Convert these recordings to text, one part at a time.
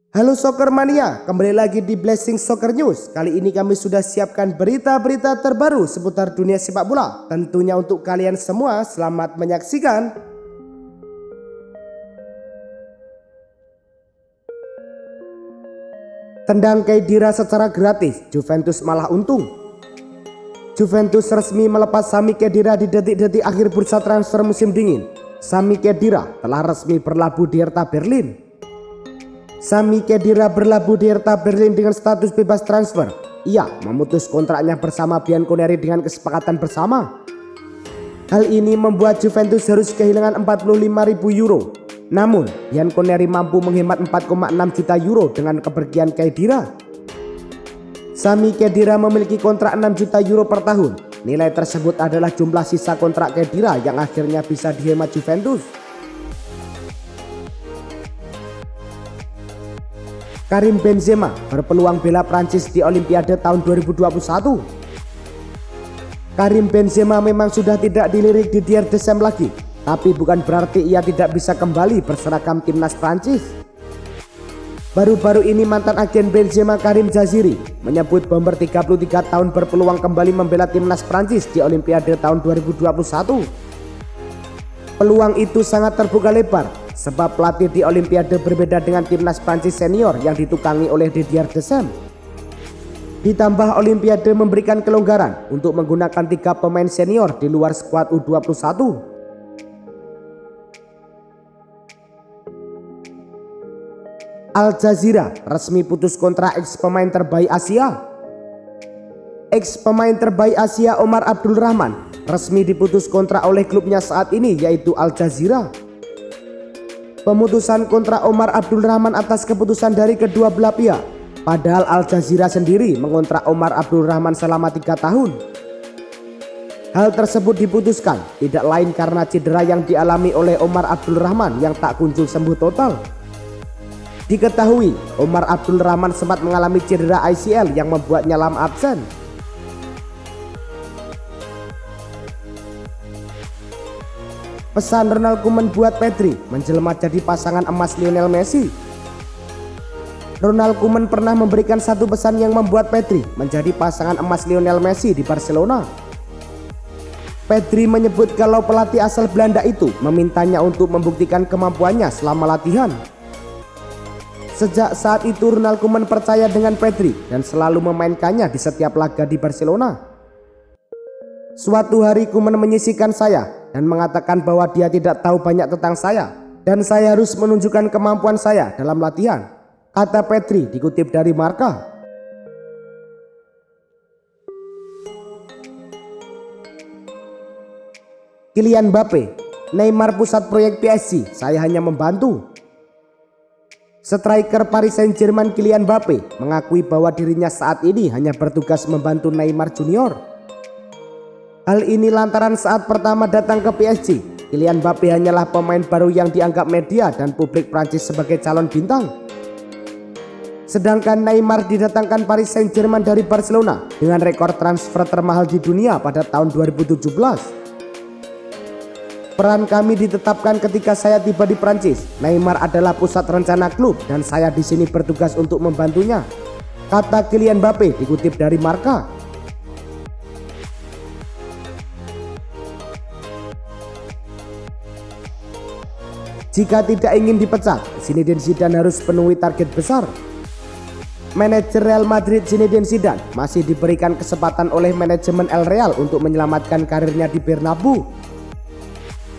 Halo Soccer Mania, kembali lagi di Blessing Soccer News. Kali ini kami sudah siapkan berita-berita terbaru seputar dunia sepak bola. Tentunya untuk kalian semua, selamat menyaksikan. Tendang Khedira secara gratis, Juventus malah untung. Juventus resmi melepas Sami Khedira di detik-detik akhir bursa transfer musim dingin. Sami Khedira telah resmi berlabuh di Hertha Berlin. Sami Khedira berlabuh di Hertha Berlin dengan status bebas transfer. Ia memutus kontraknya bersama Bianconeri dengan kesepakatan bersama. Hal ini membuat Juventus harus kehilangan 45.000 euro. Namun, Bianconeri mampu menghemat 4,6 juta euro dengan kepergian Khedira. Sami Khedira memiliki kontrak 6 juta euro per tahun. Nilai tersebut adalah jumlah sisa kontrak Khedira yang akhirnya bisa dihemat Juventus. Karim Benzema berpeluang bela Prancis di Olimpiade tahun 2021. Karim Benzema memang sudah tidak dilirik di Didier Deschamps lagi, tapi bukan berarti ia tidak bisa kembali berseragam timnas Prancis. Baru-baru ini mantan agen Benzema Karim Jaziri menyebut bomber 33 tahun berpeluang kembali membela timnas Prancis di Olimpiade tahun 2021. Peluang itu sangat terbuka lebar, sebab pelatih di Olimpiade berbeda dengan timnas Prancis senior yang ditukangi oleh Didier Deschamps. Ditambah Olimpiade memberikan kelonggaran untuk menggunakan 3 pemain senior di luar skuad U21. Al Jazeera resmi putus kontrak ex pemain terbaik Asia. Ex pemain terbaik Asia Omar Abdul Rahman resmi diputus kontrak oleh klubnya saat ini, yaitu Al Jazeera. Pemutusan kontrak Omar Abdul Rahman atas keputusan dari kedua belah pihak. Padahal Al Jazeera sendiri mengontrak Omar Abdul Rahman selama 3 tahun. Hal tersebut diputuskan tidak lain karena cedera yang dialami oleh Omar Abdul Rahman yang tak kunjung sembuh total. Diketahui Omar Abdul Rahman sempat mengalami cedera ACL yang membuatnya lama absen. Pesan Ronald Koeman buat Pedri menjelma jadi pasangan emas Lionel Messi. Ronald Koeman pernah memberikan satu pesan yang membuat Pedri menjadi pasangan emas Lionel Messi di Barcelona. Pedri menyebut kalau pelatih asal Belanda itu memintanya untuk membuktikan kemampuannya selama latihan. Sejak saat itu Ronald Koeman percaya dengan Pedri dan selalu memainkannya di setiap laga di Barcelona. Suatu hari Koeman menyisihkan saya dan mengatakan bahwa dia tidak tahu banyak tentang saya dan saya harus menunjukkan kemampuan saya dalam latihan, kata Pedri dikutip dari Marca. Kylian Mbappe, Neymar pusat proyek PSG, saya hanya membantu. Striker Paris Saint-Germain Kylian Mbappe mengakui bahwa dirinya saat ini hanya bertugas membantu Neymar Junior. Hal ini lantaran saat pertama datang ke PSG, Kylian Mbappe hanyalah pemain baru yang dianggap media dan publik Prancis sebagai calon bintang. Sedangkan Neymar didatangkan Paris Saint-Germain dari Barcelona dengan rekor transfer termahal di dunia pada tahun 2017. Peran kami ditetapkan ketika saya tiba di Prancis. Neymar adalah pusat rencana klub dan saya di sini bertugas untuk membantunya, kata Kylian Mbappe dikutip dari Marca. Jika tidak ingin dipecat, Zinedine Zidane harus penuhi target besar. Manajer Real Madrid Zinedine Zidane masih diberikan kesempatan oleh manajemen El Real untuk menyelamatkan karirnya di Bernabeu.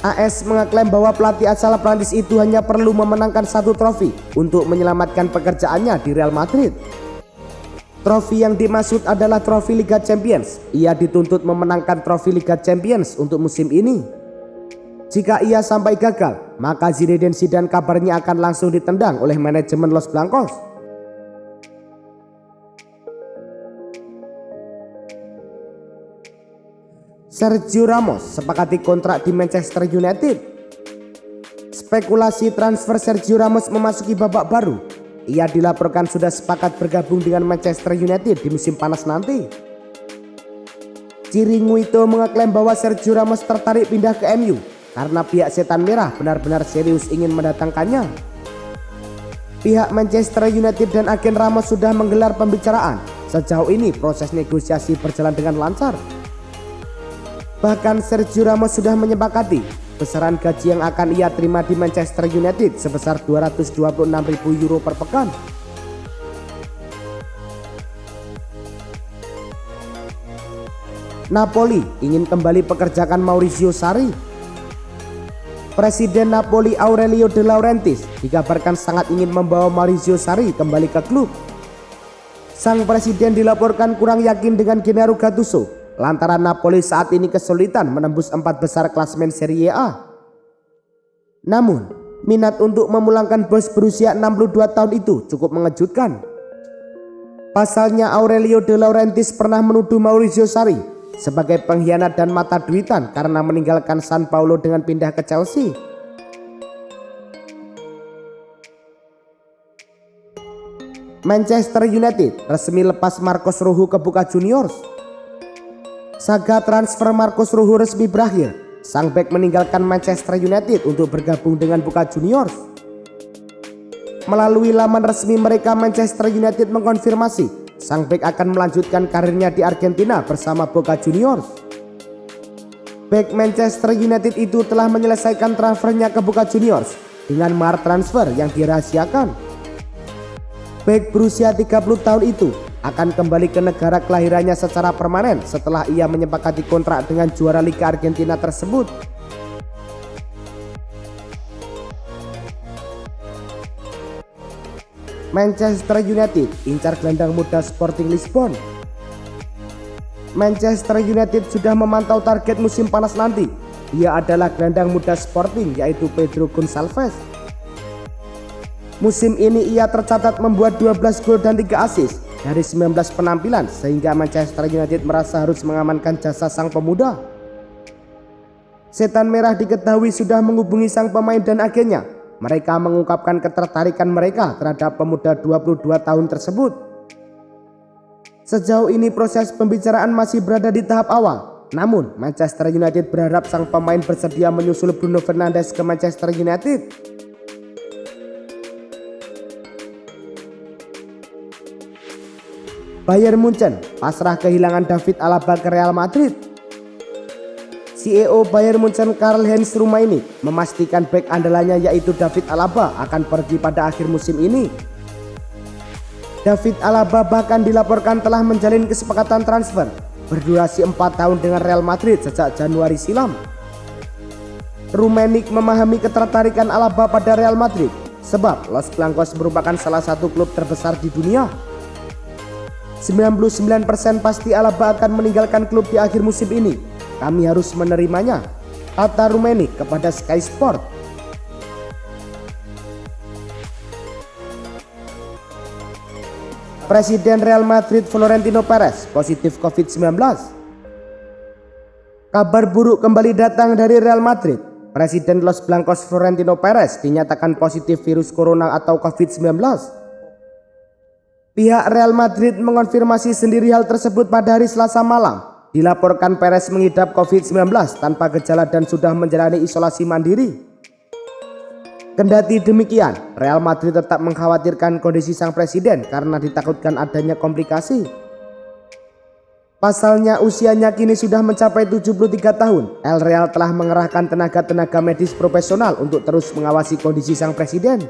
AS mengaklaim bahwa pelatih asal Prancis itu hanya perlu memenangkan 1 trofi untuk menyelamatkan pekerjaannya di Real Madrid. Trofi yang dimaksud adalah trofi Liga Champions. Ia dituntut memenangkan trofi Liga Champions untuk musim ini. Jika ia sampai gagal, maka Zinedine Zidane kabarnya akan langsung ditendang oleh manajemen Los Blancos. Sergio Ramos sepakati kontrak di Manchester United. Spekulasi transfer Sergio Ramos memasuki babak baru. Ia dilaporkan sudah sepakat bergabung dengan Manchester United di musim panas nanti. Chiringuito mengaklaim bahwa Sergio Ramos tertarik pindah ke MU karena pihak Setan Merah benar-benar serius ingin mendatangkannya. Pihak Manchester United dan agen Ramos sudah menggelar pembicaraan. Sejauh ini proses negosiasi berjalan dengan lancar. Bahkan Sergio Ramos sudah menyepakati besaran gaji yang akan ia terima di Manchester United sebesar 226.000 euro per pekan. Napoli ingin kembali pekerjakan Maurizio Sarri. Presiden Napoli Aurelio De Laurentiis dikabarkan sangat ingin membawa Maurizio Sarri kembali ke klub. Sang presiden dilaporkan kurang yakin dengan Gennaro Gattuso lantaran Napoli saat ini kesulitan menembus 4 besar klasemen Serie A. Namun, minat untuk memulangkan bos berusia 62 tahun itu cukup mengejutkan. Pasalnya Aurelio De Laurentiis pernah menuduh Maurizio Sarri sebagai pengkhianat dan mata duitan karena meninggalkan San Paulo dengan pindah ke Chelsea. Manchester United resmi lepas Marcos Rojo ke Boca Juniors. Saga transfer Marcos Rojo resmi berakhir. Sang bek meninggalkan Manchester United untuk bergabung dengan Boca Juniors. Melalui laman resmi mereka, Manchester United mengkonfirmasi sang bek akan melanjutkan karirnya di Argentina bersama Boca Juniors. Bek Manchester United itu telah menyelesaikan transfernya ke Boca Juniors dengan mahar transfer yang dirahasiakan. Bek berusia 30 tahun itu akan kembali ke negara kelahirannya secara permanen setelah ia menyepakati kontrak dengan juara Liga Argentina tersebut. Manchester United incar gelandang muda Sporting Lisbon. Manchester United sudah memantau target musim panas nanti. Ia adalah gelandang muda Sporting, yaitu Pedro Gonçalves. Musim ini ia tercatat membuat 12 gol dan 3 assist dari 19 penampilan, sehingga Manchester United merasa harus mengamankan jasa sang pemuda. Setan Merah diketahui sudah menghubungi sang pemain dan agennya. Mereka mengungkapkan ketertarikan mereka terhadap pemuda 22 tahun tersebut. Sejauh ini proses pembicaraan masih berada di tahap awal. Namun Manchester United berharap sang pemain bersedia menyusul Bruno Fernandes ke Manchester United. Bayern Munchen pasrah kehilangan David Alaba ke Real Madrid. CEO Bayern Munchen Karl-Heinz Rummenigge memastikan bek andalannya yaitu David Alaba akan pergi pada akhir musim ini. David Alaba bahkan dilaporkan telah menjalin kesepakatan transfer berdurasi 4 tahun dengan Real Madrid sejak Januari silam. Rummenigge memahami ketertarikan Alaba pada Real Madrid sebab Los Blancos merupakan salah satu klub terbesar di dunia. 99% pasti Alaba akan meninggalkan klub di akhir musim ini. Kami harus menerimanya, kata Rummenigge kepada Sky Sport. Presiden Real Madrid Florentino Perez positif COVID-19. Kabar buruk kembali datang dari Real Madrid. Presiden Los Blancos Florentino Perez dinyatakan positif virus corona atau COVID-19. Pihak Real Madrid mengonfirmasi sendiri hal tersebut pada hari Selasa malam. Dilaporkan Perez mengidap COVID-19 tanpa gejala dan sudah menjalani isolasi mandiri. Kendati demikian, Real Madrid tetap mengkhawatirkan kondisi sang presiden karena ditakutkan adanya komplikasi. Pasalnya usianya kini sudah mencapai 73 tahun. El Real telah mengerahkan tenaga-tenaga medis profesional untuk terus mengawasi kondisi sang presiden.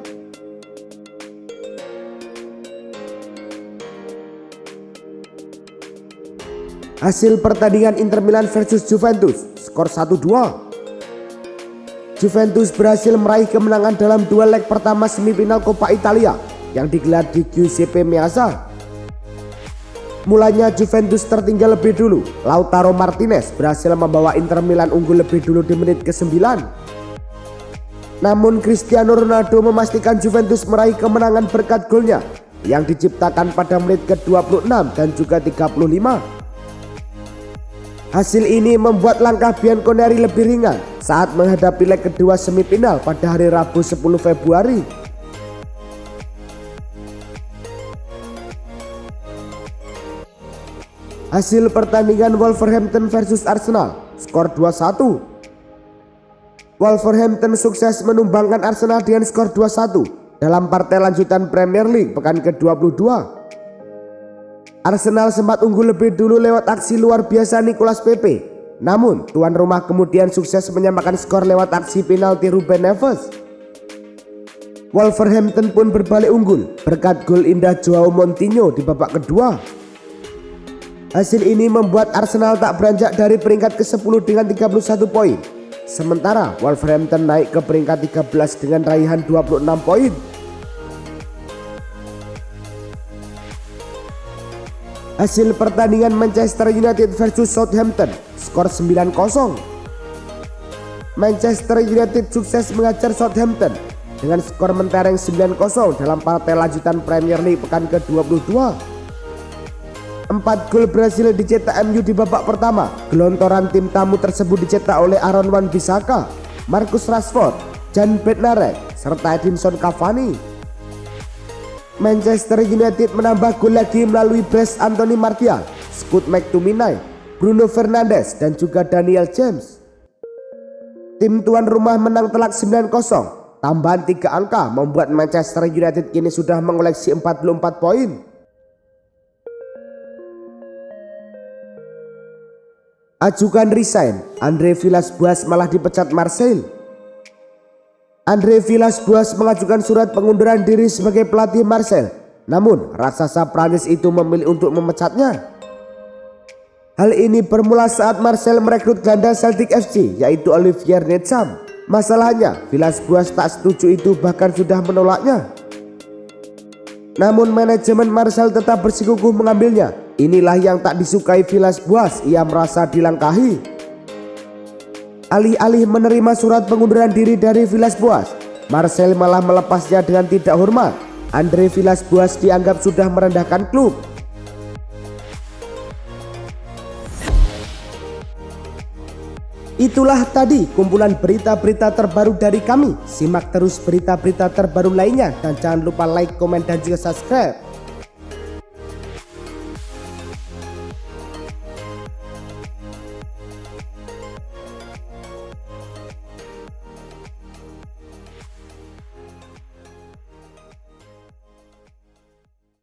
Hasil pertandingan Inter Milan versus Juventus, skor 1-2. Juventus berhasil meraih kemenangan dalam dua leg pertama semifinal Coppa Italia yang digelar di Giuseppe Meazza. Mulanya Juventus tertinggal lebih dulu. Lautaro Martinez berhasil membawa Inter Milan unggul lebih dulu di menit ke-9. Namun Cristiano Ronaldo memastikan Juventus meraih kemenangan berkat golnya yang diciptakan pada menit ke-26 dan juga 35. Hasil ini membuat langkah Bianconeri lebih ringan saat menghadapi leg kedua semifinal pada hari Rabu 10 Februari. Hasil pertandingan Wolverhampton versus Arsenal, skor 2-1. Wolverhampton sukses menumbangkan Arsenal dengan skor 2-1. dalam partai lanjutan Premier League pekan ke-22. Arsenal sempat unggul lebih dulu lewat aksi luar biasa Nicolas Pepe, namun tuan rumah kemudian sukses menyamakan skor lewat aksi penalti Ruben Neves. Wolverhampton pun berbalik unggul berkat gol indah Joao Moutinho di babak kedua. Hasil ini membuat Arsenal tak beranjak dari peringkat ke-10 dengan 31 poin. Sementara Wolverhampton naik ke peringkat 13 dengan raihan 26 poin. Hasil pertandingan Manchester United versus Southampton, skor 9-0. Manchester United sukses mengajar Southampton dengan skor mentereng 9-0 dalam partai lanjutan Premier League pekan ke-22. 4 gol berhasil dicetak MU di babak pertama. Gelontoran tim tamu tersebut dicetak oleh Aaron Wan-Bissaka, Marcus Rashford, Jan Bednarek, serta Edinson Cavani. Manchester United menambah gol lagi melalui brace Anthony Martial, Scott McTominay, Bruno Fernandes, dan juga Daniel James. Tim tuan rumah menang telak 9-0. Tambahan 3 angka membuat Manchester United kini sudah mengoleksi 44 poin. Ajukan resign, Andre Villas-Boas malah dipecat Marseille. Andre Villas-Boas mengajukan surat pengunduran diri sebagai pelatih Marseille, namun raksasa Prancis itu memilih untuk memecatnya. Hal ini bermula saat Marseille merekrut gelandang Celtic FC yaitu Olivier Ntcham. Masalahnya Villas-Boas tak setuju itu, bahkan sudah menolaknya. Namun manajemen Marseille tetap bersikukuh mengambilnya. Inilah yang tak disukai Villas-Boas, ia merasa dilangkahi. Alih-alih menerima surat pengunduran diri dari Villas-Boas, Marseille malah melepasnya dengan tidak hormat. Andre Villas-Boas dianggap sudah merendahkan klub. Itulah tadi kumpulan berita-berita terbaru dari kami. Simak terus berita-berita terbaru lainnya dan jangan lupa like, komen, dan juga subscribe.